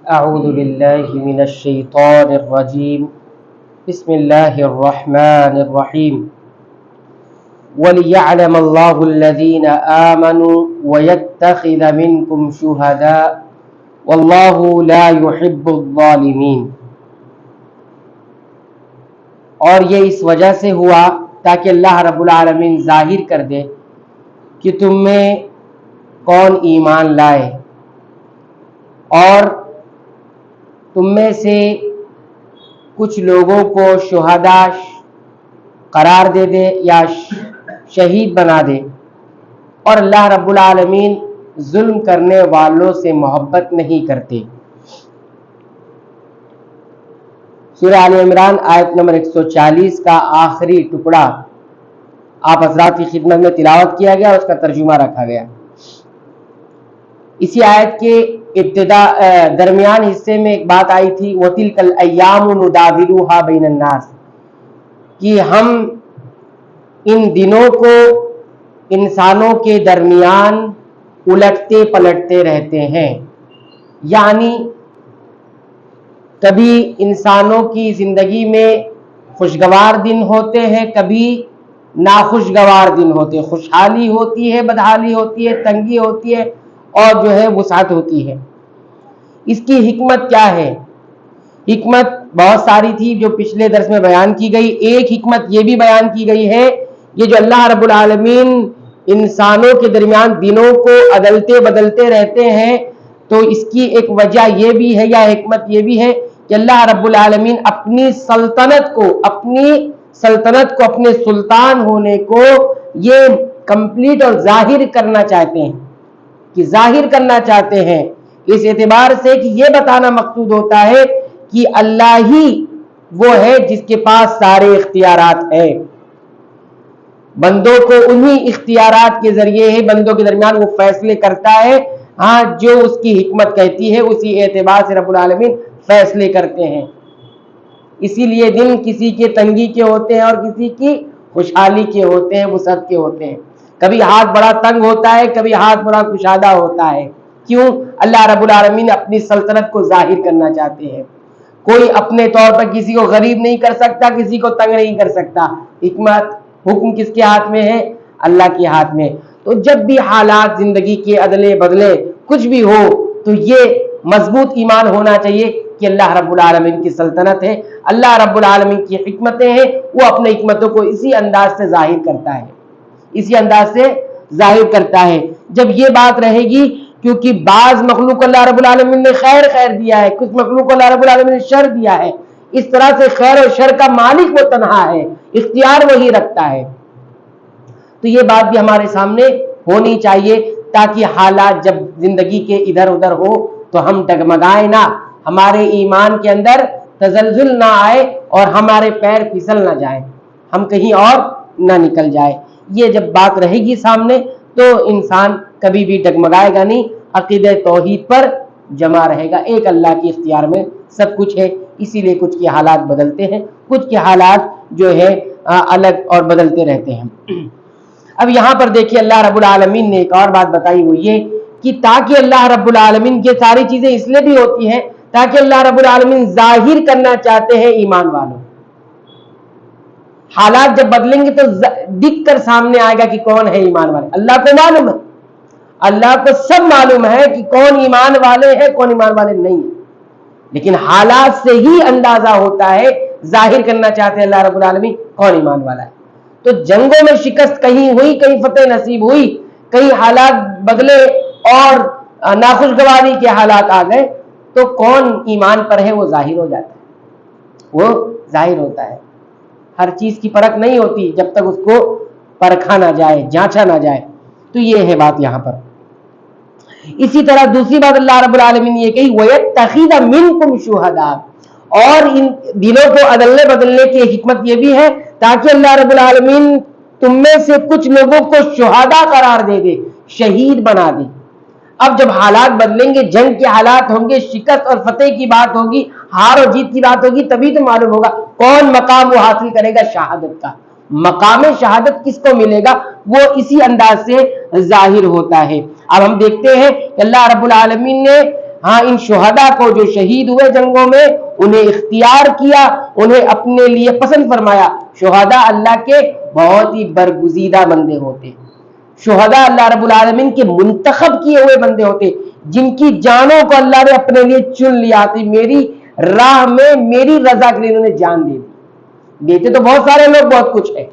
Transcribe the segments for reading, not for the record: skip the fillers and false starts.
أعوذ بالله من الشيطان الرجيم بسم الله الرحمن الرحيم وليعلم الله الذين آمنوا ويتخذ منكم شهداء والله لا يحب الظالمين. اور یہ اس وجہ سے ہوا تاکہ اللہ رب العالمین ظاہر کر دے کہ تم میں کون ایمان لائے اور تم میں سے کچھ لوگوں کو شہداء قرار دے دے یا شہید بنا دے. اور اللہ رب العالمین ظلم کرنے والوں سے محبت نہیں کرتے. سورہ آل عمران آیت نمبر 140 کا آخری ٹکڑا آپ حضرات کی خدمت میں تلاوت کیا گیا اور اس کا ترجمہ رکھا گیا. اسی آیت کے ابتدا درمیان حصے میں ایک بات آئی تھی وَتِلْكَ الْأَيَّامُ نُدَاوِلُهَا بَيْنَ النَّاسِ، کہ ہم ان دنوں کو انسانوں کے درمیان الٹتے پلٹتے رہتے ہیں. یعنی کبھی انسانوں کی زندگی میں خوشگوار دن ہوتے ہیں، کبھی ناخوشگوار دن ہوتے ہیں، خوشحالی ہوتی ہے، بدحالی ہوتی ہے، تنگی ہوتی ہے اور جو ہے وسعت ہوتی ہے. اس کی حکمت کیا ہے؟ حکمت بہت ساری تھی جو پچھلے درس میں بیان کی گئی. ایک حکمت یہ بھی بیان کی گئی ہے، یہ جو اللہ رب العالمین انسانوں کے درمیان دنوں کو عدلتے بدلتے رہتے ہیں، تو اس کی ایک وجہ یہ بھی ہے یا حکمت یہ بھی ہے کہ اللہ رب العالمین اپنی سلطنت کو اپنے سلطان ہونے کو یہ کمپلیٹ اور ظاہر کرنا چاہتے ہیں، کہ ظاہر کرنا چاہتے ہیں اس اعتبار سے کہ یہ بتانا مقصود ہوتا ہے کہ اللہ ہی وہ ہے جس کے پاس سارے اختیارات ہیں. بندوں کو انہی اختیارات کے ذریعے ہے بندوں کے درمیان وہ فیصلے کرتا ہے. ہاں، جو اس کی حکمت کہتی ہے اسی اعتبار سے رب العالمین فیصلے کرتے ہیں. اسی لیے دن کسی کے تنگی کے ہوتے ہیں اور کسی کی خوشحالی کے ہوتے ہیں، وسعت کے ہوتے ہیں. کبھی ہاتھ بڑا تنگ ہوتا ہے، کبھی ہاتھ بڑا کشادہ ہوتا ہے. کیوں؟ اللہ رب العالمین اپنی سلطنت کو ظاہر کرنا چاہتے ہیں. کوئی اپنے طور پر کسی کو غریب نہیں کر سکتا، کسی کو تنگ نہیں کر سکتا. حکمت حکم کس کے ہاتھ میں ہے؟ اللہ کے ہاتھ میں. تو جب بھی حالات زندگی کے عدلے بدلے کچھ بھی ہو تو یہ مضبوط ایمان ہونا چاہیے کہ اللہ رب العالمین کی سلطنت ہے، اللہ رب العالمین کی حکمتیں ہیں، وہ اپنے حکمتوں کو اسی انداز سے ظاہر کرتا ہے، اسی انداز سے ظاہر کرتا ہے. جب یہ بات رہے گی، کیونکہ بعض مخلوق اللہ رب العالمین نے خیر دیا ہے، کچھ مخلوق اللہ رب العالمین نے شر دیا ہے. اس طرح سے خیر اور شر کا مالک وہ تنہا ہے، اختیار وہی رکھتا ہے. تو یہ بات بھی ہمارے سامنے ہونی چاہیے تاکہ حالات جب زندگی کے ادھر ادھر ہو تو ہم ڈگمگائیں نہ، ہمارے ایمان کے اندر تزلزل نہ آئے اور ہمارے پیر پھسل نہ جائیں، ہم کہیں اور نہ نکل جائے. یہ جب بات رہے گی سامنے تو انسان کبھی بھی ڈگمگائے گا نہیں، عقیدہ توحید پر جمع رہے گا. ایک اللہ کے اختیار میں سب کچھ ہے، اسی لیے کچھ کے حالات بدلتے ہیں، کچھ کے حالات جو ہے الگ اور بدلتے رہتے ہیں. اب یہاں پر دیکھیے اللہ رب العالمین نے ایک اور بات بتائی، وہ یہ کہ تاکہ اللہ رب العالمین یہ ساری چیزیں اس لیے بھی ہوتی ہیں تاکہ اللہ رب العالمین ظاہر کرنا چاہتے ہیں ایمان والوں. حالات جب بدلیں گے تو دکھ کر سامنے آئے گا کہ کون ہے ایمان والے. اللہ کو معلوم ہے، اللہ کو سب معلوم ہے کہ کون ایمان والے ہیں کون ایمان والے نہیں ہیں، لیکن حالات سے ہی اندازہ ہوتا ہے، ظاہر کرنا چاہتے ہیں اللہ رب العالمین کون ایمان والا ہے. تو جنگوں میں شکست کہیں ہوئی، کہیں فتح نصیب ہوئی، کہیں حالات بدلے اور ناخوشگواری کے حالات آ گئے تو کون ایمان پر ہے وہ ظاہر ہو جاتا ہے، وہ ظاہر ہوتا ہے. ہر چیز کی پرکھ نہیں ہوتی جب تک اس کو پرکھا نہ جائے، جانچا نہ جائے. تو یہ ہے بات یہاں پر. اسی طرح دوسری بات اللہ رب العالمین نے یہ کہی وَيَتَّخِذَ مِنْكُمْ شُهَدَاءَ، اور ان دلوں کو عدلنے بدلنے کی حکمت یہ بھی ہے تاکہ اللہ رب العالمین تم میں سے کچھ لوگوں کو شہداء قرار دے دے، شہید بنا دے. اب جب حالات بدلیں گے، جنگ کے حالات ہوں گے، شکست اور فتح کی بات ہوگی، ہار اور جیت کی بات ہوگی، تبھی تو معلوم ہوگا کون مقام وہ حاصل کرے گا شہادت کا. مقام شہادت کس کو ملے گا وہ اسی انداز سے ظاہر ہوتا ہے. اب ہم دیکھتے ہیں کہ اللہ رب العالمین نے ہاں ان شہداء کو جو شہید ہوئے جنگوں میں انہیں اختیار کیا, انہیں اپنے لیے پسند فرمایا. شہداء اللہ کے بہت ہی برگزیدہ بندے ہوتے, شہداء اللہ رب العالمین کے منتخب کیے ہوئے بندے ہوتے, جن کی جانوں کو اللہ نے اپنے لیے چن لیا تھی. میری راہ میں میری رضا کے لیے انہوں نے جان دے دی. دیتے تو بہت سارے لوگ بہت کچھ ہے,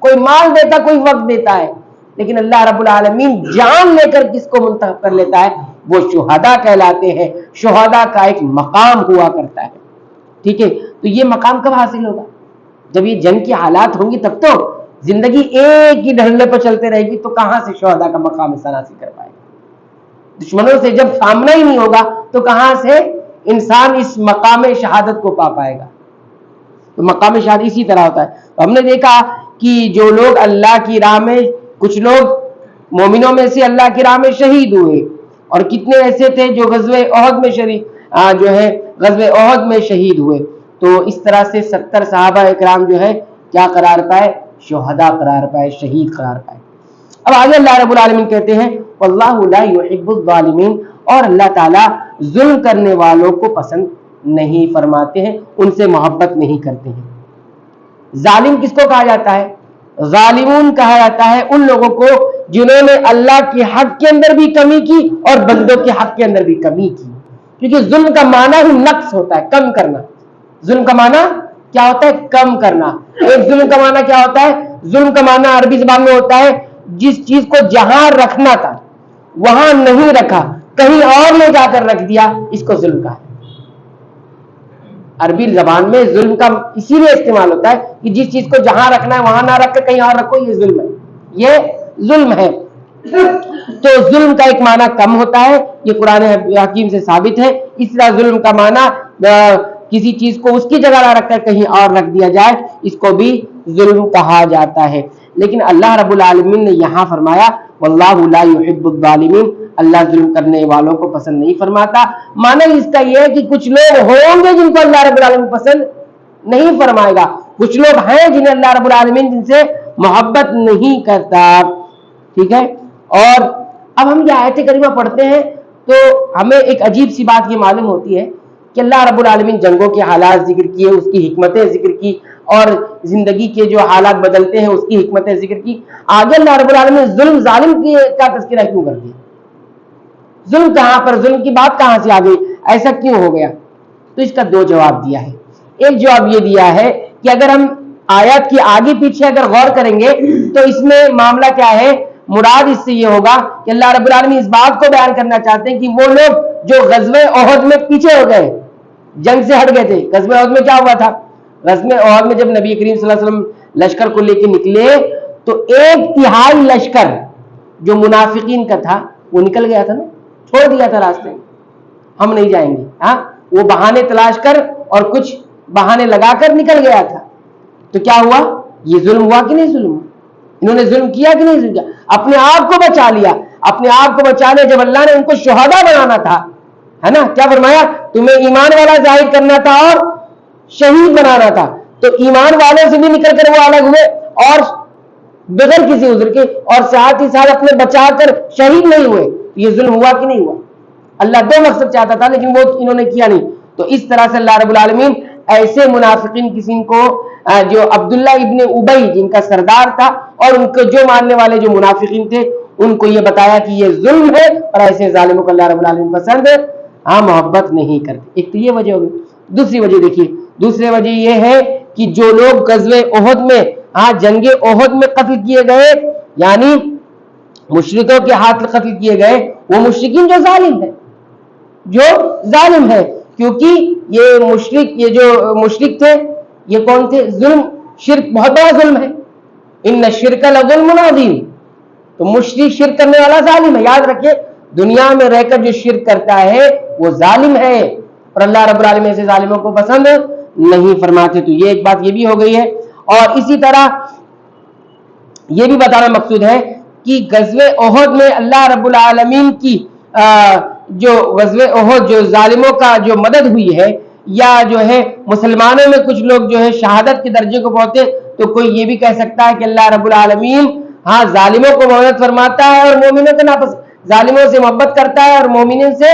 کوئی مال دیتا, کوئی وقت دیتا ہے, لیکن اللہ رب العالمین جان لے کر کس کو منتخب کر لیتا ہے وہ شہداء کہلاتے ہیں. شہداء کا ایک مقام ہوا کرتا ہے. ٹھیک ہے, تو یہ مقام کب حاصل ہوگا؟ جب یہ جنگ کی حالات ہوں گی تب تو. زندگی ایک ہی ڈھرلے پر چلتے رہے گی تو کہاں سے شہداء کا مقام انسان حاصل کر پائے گا؟ دشمنوں سے جب سامنا ہی نہیں ہوگا تو کہاں سے انسان اس مقام شہادت کو پا پائے گا؟ تو مقام شہادت اسی طرح ہوتا ہے. تو ہم نے دیکھا کہ جو لوگ اللہ کی راہ میں, کچھ لوگ مومنوں میں سے اللہ کی راہ میں شہید ہوئے, اور کتنے ایسے تھے جو غزوہ احد میں غزوہ احد میں شہید ہوئے. تو اس طرح سے 70 صحابہ اکرام جو ہے کیا قرار پائے؟ شہداء قرار پائے, شہید قرار پائے. اب آگے اللہ رب العالمین کہتے ہیں واللہ لا یحب الظالمین, اور اللہ تعالیٰ ظلم کرنے والوں کو پسند نہیں فرماتے ہیں, ان سے محبت نہیں کرتے ہیں. ظالم کس کو کہا جاتا ہے؟ ظالمون کہا جاتا ہے ان لوگوں کو جنہوں نے اللہ کے حق کے اندر بھی کمی کی اور بندوں کے حق کے اندر بھی کمی کی. کیونکہ ظلم کا معنی ہی نقص ہوتا ہے, کم کرنا. ظلم کا معنی کیا ہوتا ہے؟ کم کرنا. ایک ظلم کا معنی کیا ہوتا ہے؟ ظلم کا معنی عربی زبان میں ہوتا ہے جس چیز کو جہاں رکھنا تھا وہاں نہیں رکھا, کہیں اور لے جا کر رکھ دیا, اس کو ظلم کہا. عربی زبان میں ظلم کا اسی لیے استعمال ہوتا ہے کہ جس چیز کو جہاں رکھنا ہے وہاں نہ رکھ کر کہیں اور رکھو, یہ ظلم ہے, یہ ظلم ہے. تو ظلم کا ایک معنی کم ہوتا ہے, یہ قرآن حکیم سے ثابت ہے. اس طرح ظلم کا معنی کسی چیز کو اس کی جگہ نہ رکھ کر کہیں اور رکھ دیا جائے, اس کو بھی ظلم کہا جاتا ہے. لیکن اللہ رب العالمین نے یہاں فرمایا واللہ لا یحب الظالمین, اللہ ظلم کرنے والوں کو پسند نہیں فرماتا. معنی اس کا یہ ہے کہ کچھ لوگ ہوں گے جن کو اللہ رب العالمین پسند نہیں فرمائے گا, کچھ لوگ ہیں جنہیں اللہ رب العالمین جن سے محبت نہیں کرتا. ٹھیک ہے, اور اب ہم یہ آیت کریمہ پڑھتے ہیں تو ہمیں ایک عجیب سی بات یہ معلوم ہوتی ہے کہ اللہ رب العالمین جنگوں کے حالات ذکر کیے, اس کی حکمتیں ذکر کی, اور زندگی کے جو حالات بدلتے ہیں اس کی حکمتیں ذکر کی. آگے اللہ رب العالمین ظلم ظالم کا تذکرہ کیوں کر دیا؟ ظلم کہاں پر, ظلم کی بات کہاں سے آ گئی, ایسا کیوں ہو گیا؟ تو اس کا دو جواب دیا ہے. ایک جواب یہ دیا ہے کہ اگر ہم آیت کی آگے پیچھے اگر غور کریں گے تو اس میں معاملہ کیا ہے, مراد اس سے یہ ہوگا کہ اللہ رب العالمین اس بات کو بیان کرنا چاہتے ہیں کہ وہ لوگ جو غزوہ احد میں پیچھے ہو گئے, جنگ سے ہٹ گئے تھے. غزوہ احد میں کیا ہوا تھا؟ غزوہ احد میں جب نبی کریم صلی اللہ علیہ وسلم لشکر کو لے کے نکلے تو 1/3 لشکر جو منافقین کا تھا وہ نکل گیا تھا نا, چھوڑ دیا تھا راستے میں, ہم نہیں جائیں گے. ہاں, وہ بہانے تلاش کر اور کچھ بہانے لگا کر نکل گیا تھا. تو کیا ہوا؟ یہ ظلم ہوا کہ نہیں ظلم ہوا؟ انہوں نے ظلم کیا کہ نہیں ظلم کیا؟ اپنے آپ کو بچا لیا, اپنے آپ کو بچا لیا. جب اللہ نے ان کو شہداء بنانا تھا, ہے نا, کیا فرمایا؟ تمہیں ایمان والا ظاہر کرنا تھا اور شہید بنانا تھا. تو ایمان والوں سے بھی نکل کر وہ الگ ہوئے اور بغیر کسی عذر کے, اور ساتھ ہی ساتھ اپنے بچا کر شہید نہیں ہوئے. یہ ظلم ہوا کہ نہیں ہوا؟ اللہ دو مقصد چاہتا تھا لیکن وہ انہوں نے کیا نہیں. تو اس طرح سے اللہ رب العالمین ایسے منافقین کسی کو جو عبداللہ ابن ابی جن کا سردار تھا اور ان کو جو ماننے والے جو منافقین تھے ان کو یہ بتایا کہ یہ ظلم ہے اور ایسے ظالموں کو اللہ رب العالمین پسند ہے, محبت نہیں کرتے. ایک تو یہ وجہ ہوگی. دوسری وجہ دیکھیے, دوسری وجہ یہ ہے کہ جو لوگ غزوہ احد میں جنگ احد میں قتل کیے گئے, یعنی مشرکوں کے ہاتھ قتل کیے گئے, وہ مشرکین جو ظالم ہے, کیونکہ یہ جو مشرک تھے یہ کون تھے؟ ظلم, شرک بہت بڑا ظلم ہے. ان الشرک لظلم عظیم, تو مشرک شرک کرنے والا ظالم ہے. یاد رکھیے, دنیا میں رہ کر جو شرک کرتا ہے وہ ظالم ہے, اور اللہ رب العالمین ایسے ظالموں کو پسند نہیں فرماتے. تو یہ ایک بات یہ بھی ہو گئی ہے. اور اسی طرح یہ بھی بتانا مقصود ہے کہ غزوہ احد میں اللہ رب العالمین کی جو غزوہ احد جو ظالموں کا جو مدد ہوئی ہے, یا جو ہے مسلمانوں میں کچھ لوگ جو ہے شہادت کے درجے کو پہنچے, تو کوئی یہ بھی کہہ سکتا ہے کہ اللہ رب العالمین ظالموں کو مدد فرماتا ہے اور مومنوں کو ناپسند, ظالموں سے محبت کرتا ہے اور مومنین سے